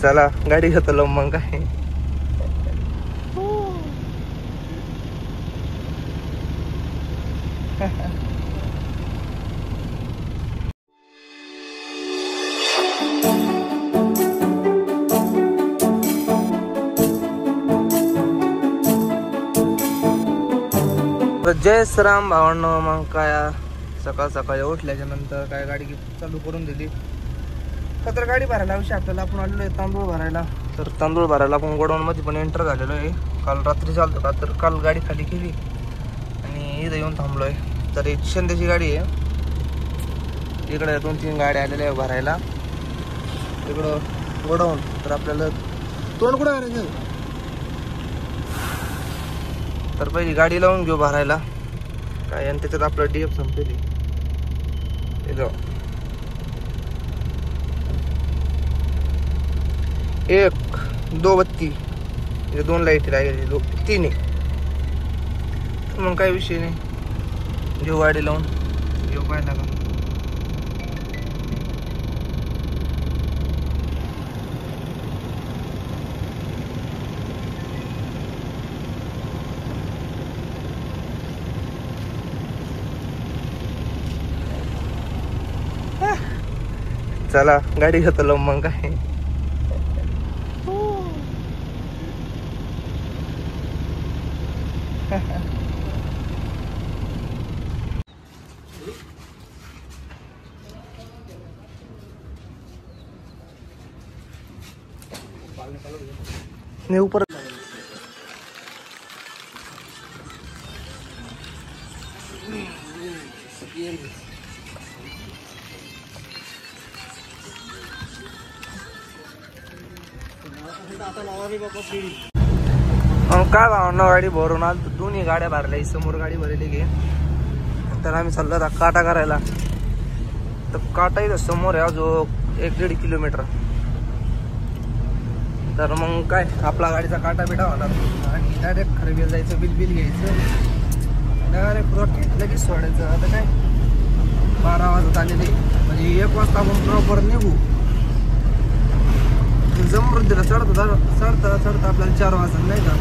चला गाडी घेतो मग काय. जय श्रीराम भावांनो. मग काय सकाळ सकाळी उठल्याच्या नंतर काय गाडी चालू करून दिली. तर गाडी भरायला विषय आपल्याला आपण आलेलो आहे तांदूळ भरायला. तर तांदूळ भरायला आपण गोडाऊन मध्ये पण एंटर झालेलो आहे. काल रात्री चालतो का तर काल गाडी खाली केली आणि इथं येऊन थांबलोय. तर एक शिंदेची गाडी आहे. इकडे 2-3 गाड्या आलेल्या आहे भरायला. इकडं गोडाऊन. तर आपल्याला तोंड कुठं करायचं तर पहिली गाडी लावून घेऊ भरायला काय. आणि त्याच्यात आपलं DF संपलेली. 1 2 बत्ती 2 लाईट लागेल 3 मग काय विषय नाही. घेऊ गाडी लावून घेऊ पाहिला का. चला गाडी घेतो मग काय. नहीं ऊपर काय भावना गाडी भरून आलो. दोन्ही गाड्या भरल्या. समोर गाडी भरली गे. तर आम्ही चाललो आता काटा करायला. तर काटा इथं समोर आहे जो 1-1.5 किलोमीटर. तर मग काय आपला गाडीचा काटा बिटा होणार आणि डायरेक्ट खरेदीला जायचं. बिल घ्यायचं डायरेक्ट रॉकेट लगेच सोडायचं. आता काय 12 वाजत आलेले म्हणजे 1 वाजता आपण प्रॉपर निघू. समृद्धीला चढता आपल्याला 4 वाजता नाही का.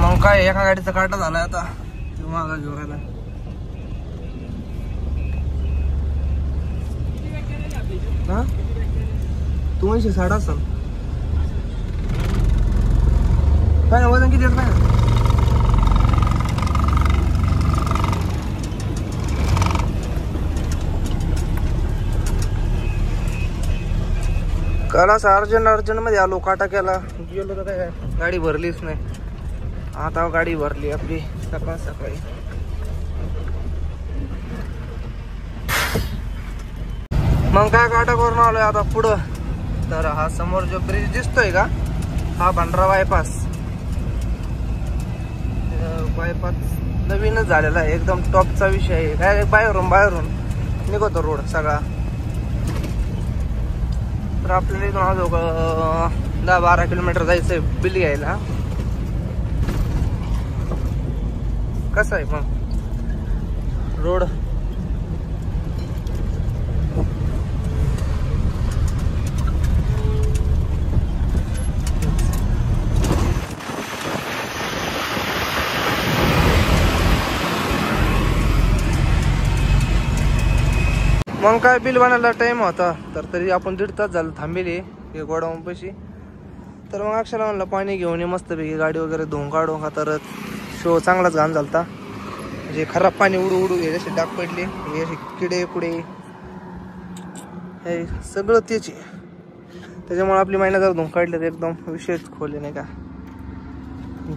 मग काय एका गाडीचा काटा झालाय आता मागा घेऊन राहिला. हा तू 260 असेल काय. वजन किती येत काय. काल असं अर्जंट मध्ये आलो. काटा केला गेलो तर काय गाडी भरलीच नाही. आता गाडी भरली आपली सकाळ सकाळी. मग काय काटा करून आलोय आता पुढं. तर हा समोर जो ब्रिज दिसतोय का हा भंडारा बायपास नवीनच झालेला आहे. एकदम टॉपचा विषय आहे. काय बाहेरून निघतो रोड सगळा. तर आपल्याला इथून अजून 10-12 किलोमीटर जायचंय बिल घ्यायला. कसं आहे मग रोड. मग काय बिल बनायला टाइम होता. तर तरी आपण 1.5 तास झालं थांबेली हे गोडाऊन पाशी. तर मग अक्षरला म्हणलं पाणी घेऊन ये मस्तपैकी गाडी वगैरे धुवून काढू का. तर शो चांगलाच घाण झालता. म्हणजे खराब पाणी उडू हे जसे डाग पडले हे असे किडे पुडे हे सगळं तेच. त्याच्यामुळे आपली महिना जर धुवून काढले तर एकदम विषयच खोले नाही का.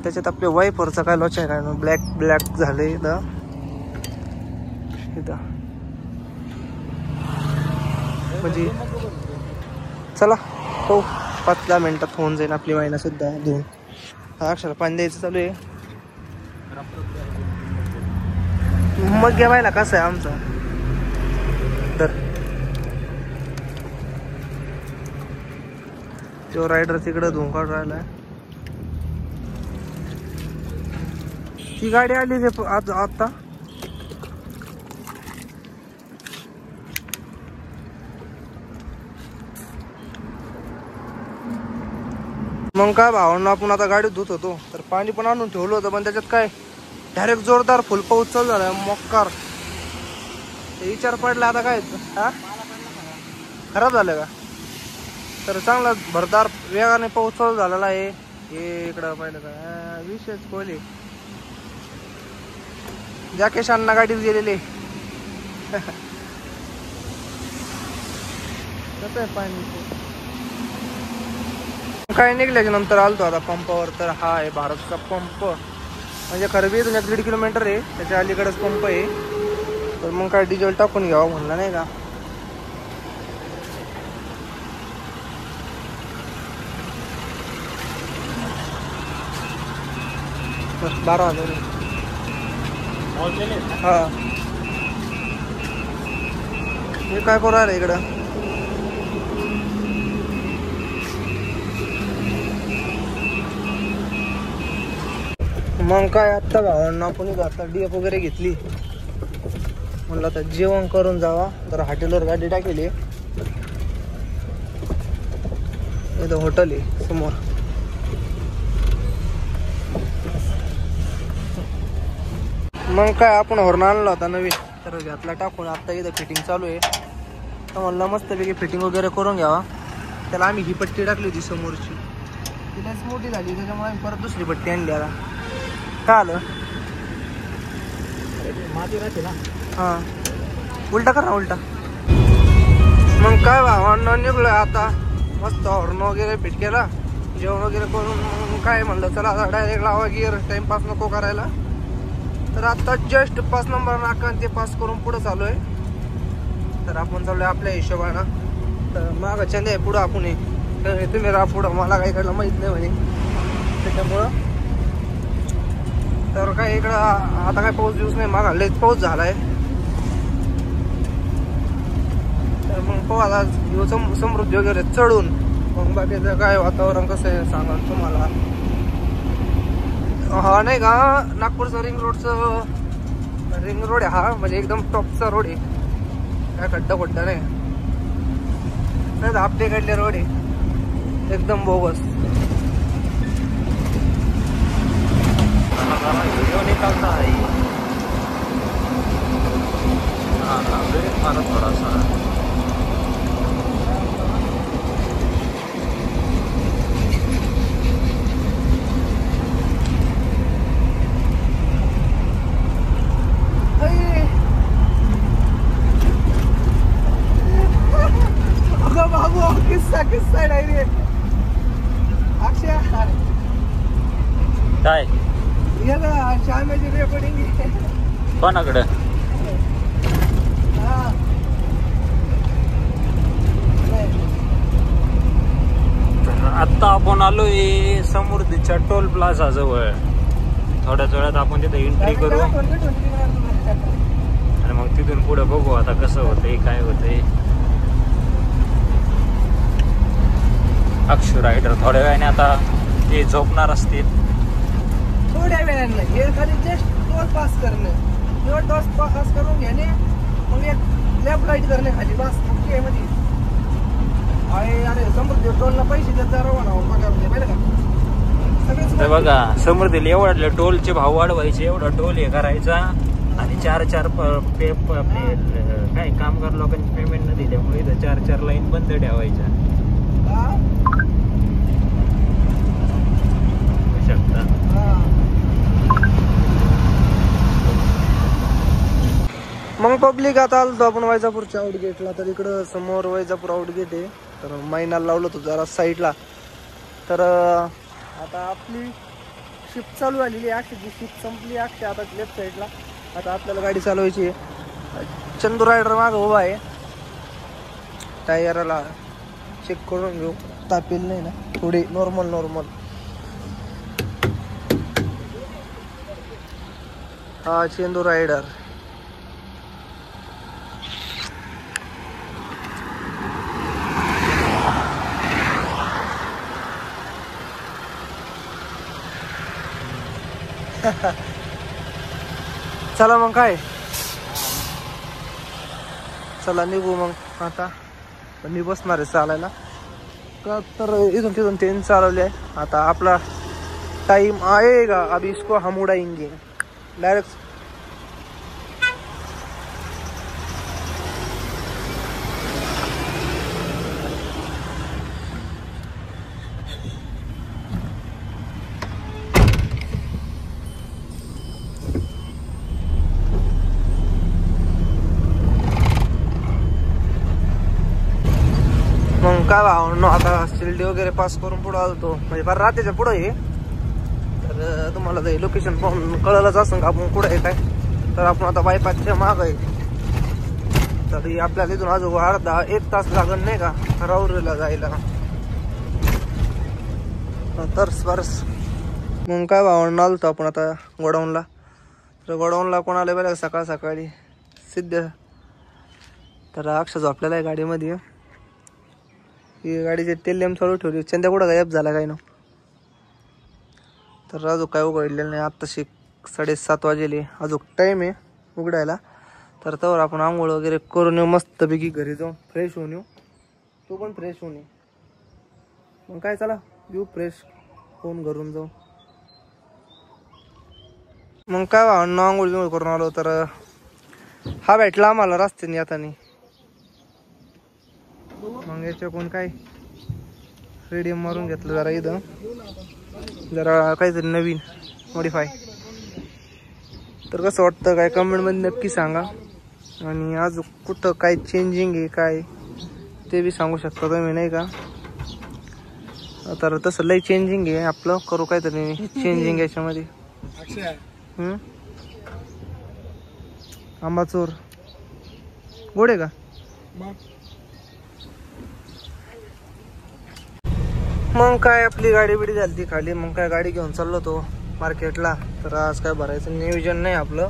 त्याच्यात आपल्या वायपरचा काय लॉच आहे काय ब्लॅक झाले इथं. म्हणजे चला हो 5-10 मिनिटात होऊन जाईल आपली महिना सुद्धा धुवून. अक्षर पाणी द्यायचं चालू आहे. मग घ्यावायला कसं आहे आमचं. तर तो रायडर तिकडे धुवून काढून राहिलाय. ती गाडी आली आता मग काय भावांना आपण आता गाडीत धुत होतो तर पाणी पण आणून ठेवलं होतं, पण त्याच्यात काय डायरेक्ट जोरदार फुल पाऊस चालू झाला मोक्कार. विचार पडला आता काय हा खराब झालं का. तर चांगला भरदार वेगाने पाऊस चालू झालेला आहे. हे इकडं पाहिलं का विशेष कोहली जॅकेशांना गाडीत गेलेले. कसं आहे पाणी काय निघल्याच्या नंतर आलतो आता पंपावर. तर हा आहे भारतचा पंप, म्हणजे खरबी इथून 1-1.5 किलोमीटर आहे, त्याच्या अलीकडेच पंप आहे. तर मग काय डिझेल टाकून घ्यावं म्हणलं नाही का. बस 12,000 हा. हे काय करू राहिलं इकडं. मग काय आत्ता भावांना आपण आता डीएफ वगैरे घेतली, म्हणलं आता जेवण करून जावा. तर हॉटेलवर गाडी टाकेली, इथं हॉटेल आहे समोर. मग काय आपण हॉर्न आणला होता नवीन, तर घातला टाकून. आता इथं फिटिंग चालू आहे, तर म्हणलं मस्तपैकी फिटिंग वगैरे करून घ्यावा. त्याला आम्ही ही पट्टी टाकली होती समोरची, तिलाच मोठी झाली त्याच्यामुळे आम्ही परत दुसरी पट्टी आणली. आता काय आलं माती राहते ना. हा उलटा कर ना उलटा. मग काय भावांना निघलोय आता, मस्त हॉर्न वगैरे फिट केला, जेवण वगैरे करून. मग काय म्हणलं चला आता डायरेक्ट लावा गिअर, टाइमपास नको करायला. तर आता जस्ट 5 नंबर नाका ते पास करून पुढं चालू आहे. तर आपण चालू आहे आपल्या हिशोबानं. तर मागं चंदे आहे, पुढं आपण आहे, तुम्ही राहा पुढं, मला काही इकडलं माहीत नाही म्हणे त्याच्यामुळं. तर काय इकडं आता काय पाऊस दिवस नाही, मागा लयच पाऊस झालाय. तर मग पाहू आता समृद्धी वगैरे चढून मग बाकीचं काय वातावरण कसं आहे सांगा तुम्हाला. हा नाही का नागपूरचं रिंग रोड आहे हा, म्हणजे एकदम टॉपचा रोड आहे, काय खड्डा नाही आपल्या इकडले रोड आहे एकदम बोगस. व्हिडिओ निकालता है मारा थोड़ा सा. किस्सा डायरेक्ट अक्षय काय श्यामाची रेकॉर्डिंग कोणाकडे. आता आपण आलोय समृद्धीच्या टोल प्लाझा जवळ. थोड्याच वेळात आपण तिथे एंट्री करू आणि मग तिथून पुढे बघू आता कसं होतंय काय होतंय. अक्षू रायडर थोड्या वेळाने आता ते झोपणार असतील. थोड्या वेळाने हे खाली जस्ट टोल पास करणे, टोल पास करून घेणे, मग एक लेफ्ट राईट करणे खाली बस ओके मध्ये. अरे समृद्धी टोलला पैसे देत जा रवाना पगार पाहिलं का सगळं. बघा समृद्धीला एवढ्या टोलचे भाव वाढवायचे, एवढा टोल हे करायचा आणि 4-4 काय कामगार लोकांची पेमेंट न दिल्यामुळे इथं 4-4 लाईन बंद ठेवायच्या. मग पब्लिक आता आलो आपण वैजापूरच्या आउटगेटला. तर इकडं समोर वैजापूर आउटगेट आहे, तर महिन्याला लावलं होतं जरा साईडला. तर आता आपली शिफ्ट चालू झालेली आहे, अक्षयची शिफ्ट संपली. अक्षय आता लेफ्ट साईडला, आता आपल्याला गाडी चालवायची आहे. चंदू रायडर मागं उभा आहे, टायरला चेक करून घेऊ, तापेल नाही ना थोडी नॉर्मल. हा चंदू रायडर. चला मग काय, चला निघू मग आता. मी बसणार आहे चालायला. का तर इथून तिथून ट्रेन चालवली आहे. आता आपला टाइम आएगा अभी इसको हम उड़ाएंगे डायरेक्ट. मग काय भावनो आता शिर्डी वगैरे पास करून पुढे आलतो म्हणजे फार रात्रीच्या पुढे आहे. तर तुम्हाला ते लोकेशन पाहून कळलंच असं का आपण कुठं आहे काय. तर आपण आता बायपासच्या माग आहे. तरी आपल्याला इथून अजून अर्धा 1 तास लागण नाही का राऊरीला जायला. तर स्पर्स मग काय भावनो आलतो आपण आता गोडाऊनला. तर गोडाऊनला कोण आले बरं सकाळ सकाळी सिद्ध. तर अक्षय झोपलेला आहे गाडीमध्ये. ही गाडीचे तेल चालू ठेवली. चंद्या कुठं गायब झाला काय ना. तर अजून काय उघडलेलं नाही. आत्ताशी 7:30 वाजले. अजून टाईम आहे उघडायला. तर त्यावर आपण आंघोळ वगैरे करून येऊ मस्तपैकी घरी जाऊन फ्रेश होऊन येऊ. तू पण फ्रेश होऊन ये. मग काय चला येऊ फ्रेश होऊन घरून जाऊ. मग काय आंघोळ करून आलो. तर हा भेटला आम्हाला रस्त्याने येताना. मग याच्याकडून काय रेडियम मारून घेतलं जरा इथं जरा काहीतरी नवीन मॉडिफाय. तर कसं वाटतं काय कमेंटमध्ये नक्की सांगा. आणि आज कुठं काय चेंजिंग आहे काय ते बी सांगू शकता तुम्ही नाही का. तर तसं लई चेंजिंग आहे आपलं. करू काहीतरी चेंजिंग याच्यामध्ये. आंबाचोर गोड आहे का. मग काय आपली गाडी बिडी झाली ती खाली. मग काय गाडी घेऊन चाललो तो मार्केटला. तर आज काय भरायचं नियोजन नाही आपलं.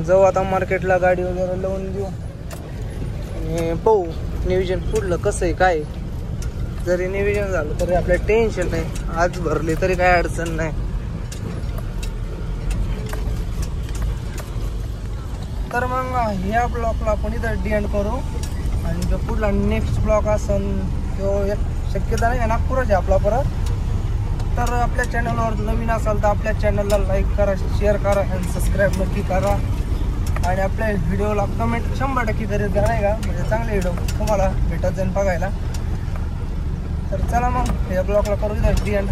जाऊ आता मार्केटला गाडी वगैरे लावून देऊ आणि पाहू नियोजन पुढलं कसं आहे काय. जरी नियोजन झालं तरी आपल्याला टेन्शन नाही. आज भरली तरी काय अडचण नाही. तर मग ह्या ब्लॉकला आपण इथं एंड करू. आणि जो पुढला नेक्स्ट ब्लॉक असेल तो एक शक्यता नाही नागपूरच आहे आपला परत. तर आपल्या चॅनलवर नवीन असाल तर आपल्या चॅनलला लाईक करा, शेअर करा आणि सबस्क्राईब नक्की करा. आणि आपल्या व्हिडिओला कमेंट 100% करीत द्या नाही का. म्हणजे चांगले व्हिडिओ तुम्हाला भेटत जाईल बघायला. तर चला मग या ब्लॉगला करू द्या एंड.